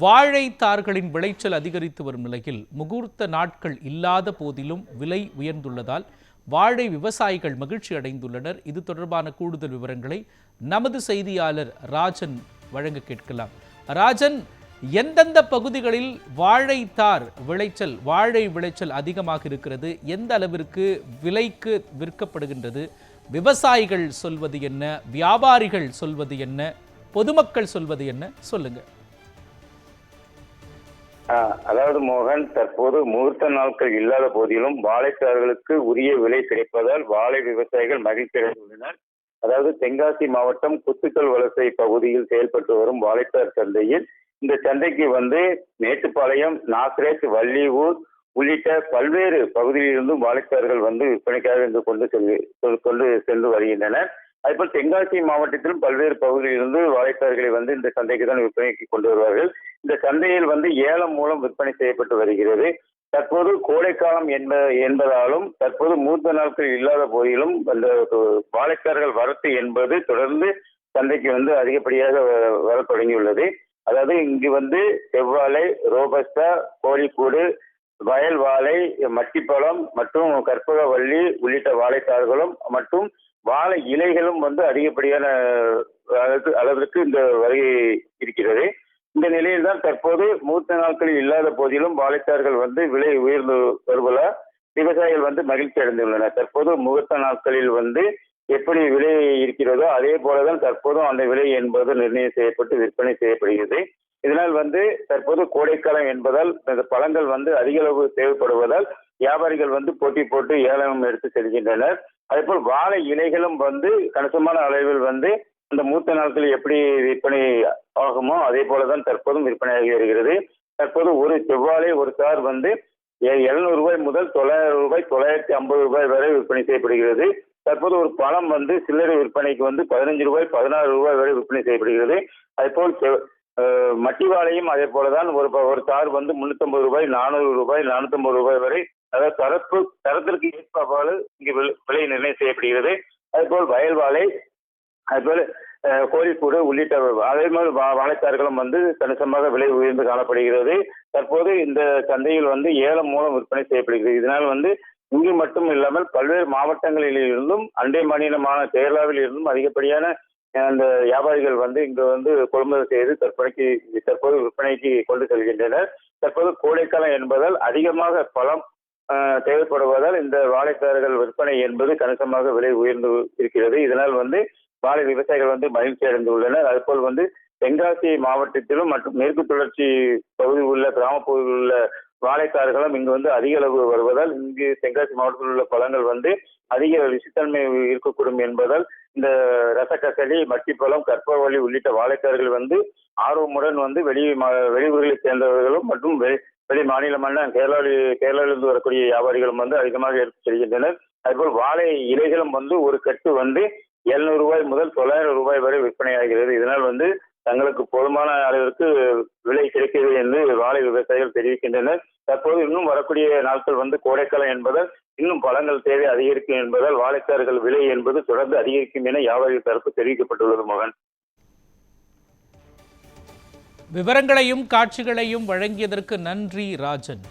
வாழைத்தார்களின் விளைச்சல் அதிகரித்து வரும் நிலையில் முகூர்த்த நாட்கள் இல்லாத போதிலும் விலை உயர்ந்துள்ளதால் வாழை விவசாயிகள் மகிழ்ச்சி அடைந்துள்ளனர். இது தொடர்பான கூடுதல் விவரங்களை நமது செய்தியாளர் ராஜன் வழங்க கேட்கலாம். ராஜன், எந்தெந்த பகுதிகளில் வாழை விளைச்சல் அதிகமாக இருக்கிறது? எந்த அளவிற்கு விலைக்கு விற்கப்படுகின்றது? விவசாயிகள் சொல்வது என்ன, வியாபாரிகள் சொல்வது என்ன, பொதுமக்கள் சொல்வது என்ன? சொல்லுங்க. அதாவது மோகன், தற்போது முகூர்த்த நாட்கள் இல்லாத போதிலும் வாழைத்தார்களுக்கு உரிய விலை கிடைப்பதால் வாழை விவசாயிகள் மகிழ்ச்சி அடைந்துள்ளனர். அதாவது தென்காசி மாவட்டம் குத்துக்கல் வலசை பகுதியில் செயல்பட்டு வரும் வாழைத்தார் சந்தையில் இந்த சந்தைக்கு மேட்டுப்பாளையம், நாசரேத், வள்ளியூர் உள்ளிட்ட பல்வேறு பகுதியிலிருந்தும் வாழைத்தார்கள் விற்பனைக்காக இங்கு கொண்டு சென்று வருகின்றனர். அதேபோல் தென்காசி மாவட்டத்திலும் பல்வேறு பகுதியிலிருந்து வாழைத்தார்களை இந்த சந்தைக்கு தான் விற்பனைக்கு கொண்டு வருவார்கள். இந்த சந்தையில் ஏலம் மூலம் விற்பனை செய்யப்பட்டு வருகிறது. தற்போது கோடைக்காலம் என்பதாலும் தற்போது முகூர்த்த நாட்கள் இல்லாத போதிலும் அந்த வாழைத்தார்கள் வரத்து என்பது தொடர்ந்து சந்தைக்கு அதிகப்படியாக வர தொடங்கியுள்ளது. அதாவது இங்கு செவ்வாழை, ரோபஸ்டா, கோழிக்கூடு, வயல் வாழை, மட்டிப்பழம் மற்றும் கற்பகவள்ளி உள்ளிட்ட வாழைத்தார்களும் மற்றும் வாழை இலைகளும் அதிகப்படியான அளவிற்கு இந்த வருகை இருக்கிறது. இந்த நிலையில் தான் தற்போது முகூர்த்த நாட்களில் இல்லாத போதிலும் வாழைத்தார்கள் விலை உயர்ந்து வருவதால் விவசாயிகள் மகிழ்ச்சி அடைந்துள்ளனர். தற்போது முகூர்த்த நாட்களில் எப்படி விலை இருக்கிறதோ அதே போலதான் தற்போதும் அந்த விலை என்பது நிர்ணயம் செய்யப்பட்டு விற்பனை செய்யப்படுகிறது. இதனால் தற்போது கோடைக்காலம் என்பதால் இந்த பழங்கள் அதிக அளவு தேவைப்படுவதால் வியாபாரிகள் போட்டி போட்டு ஏலம் எடுத்து செல்கின்றனர். அதேபோல் வாழை இலைகளும் கணிசமான அளவில் அந்த மூத்த நாட்களில் எப்படி விற்பனை ஆகுமோ அதே போலதான் தற்போதும் விற்பனையாகி வருகிறது. தற்போது ஒரு செவ்வாழை ஒரு தார் ₹700 முதல் ₹900, ₹950 வரை விற்பனை செய்யப்படுகிறது. தற்போது ஒரு பழம் சில்லறை விற்பனைக்கு ₹15, ₹16 வரை விற்பனை செய்யப்படுகிறது. அதேபோல் மட்டி வாழையும் அதே போலதான் ஒரு தார் ₹350, ₹400, ₹450 வரை, அதாவது தரத்திற்கு ஏற்பாடு இங்கு விலை நிர்ணயம் செய்யப்படுகிறது. அதேபோல் வயல் வாழை, அதுபோல கோழிக்கூடு உள்ளிட்ட அதே மாதிரி வாழைத்தார்களும் கணிசமாக விலை உயர்ந்து காணப்படுகிறது. தற்போது இந்த சந்தையில் ஏலம் மூலம் விற்பனை செய்யப்படுகிறது. இதனால் இங்கு மட்டும் இல்லாமல் பல்வேறு மாவட்டங்களில் இருந்தும் அண்டை மாநிலமான கேரளாவில் இருந்தும் அதிகப்படியான அந்த வியாபாரிகள் இங்கு கொள்முதல் செய்து தற்போது விற்பனைக்கு கொண்டு செல்கின்றனர். தற்போது கோடைக்காலம் என்பதால் அதிகமாக பழம் தேவைப்படுவதால் இந்த வாழைத்தார்கள் விற்பனை என்பது கணிசமாக விலை உயர்ந்து இருக்கிறது. இதனால் வாழை விவசாயிகள் மகிழ்ச்சி அடைந்துள்ளனர். அதுபோல் தென்காசி மாவட்டத்திலும் மற்றும் மேற்கு தொடர்ச்சி பகுதியில் உள்ள கிராம பகுதியில் உள்ள வாழைத்தார்களும் இங்கு அதிக அளவு வருவதால் இங்கு தென்காசி மாவட்டத்தில் உள்ள பழங்கள் அதிக விஷத்தன்மை இருக்கக்கூடும் என்பதால் இந்த ரசக்கசலி, மட்டிப்பழம், கற்பகவள்ளி உள்ளிட்ட வாழைத்தார்கள் ஆர்வமுடன் வெளியூர்களை சேர்ந்தவர்களும் மற்றும் வெளி மாநிலமான கேரளாவிலிருந்து வரக்கூடிய வியாபாரிகளும் அதிகமாக எடுத்து செல்கின்றனர். அதுபோல் வாழை இலைகளும் ஒரு கட்டு ₹700 முதல் ₹900 வரை விற்பனையாகிறது. இதனால் தங்களுக்கு போதுமான அளவிற்கு விலை கிடைக்கிறது என்று வாழை விவசாயிகள் தெரிவிக்கின்றனர். தற்போது இன்னும் வரக்கூடிய நாட்கள் கோடைக்காலம் என்பதால் இன்னும் பழங்கள் தேவை அதிகரிக்கும் என்பதால் வாழைத்தார்கள் விலை என்பது தொடர்ந்து அதிகரிக்கும் என வியாபாரிகள் தரப்பு தெரிவிக்கப்பட்டுள்ளது. மோகன், விவரங்களையும் காட்சிகளையும் வழங்கியதற்கு நன்றி ராஜன்.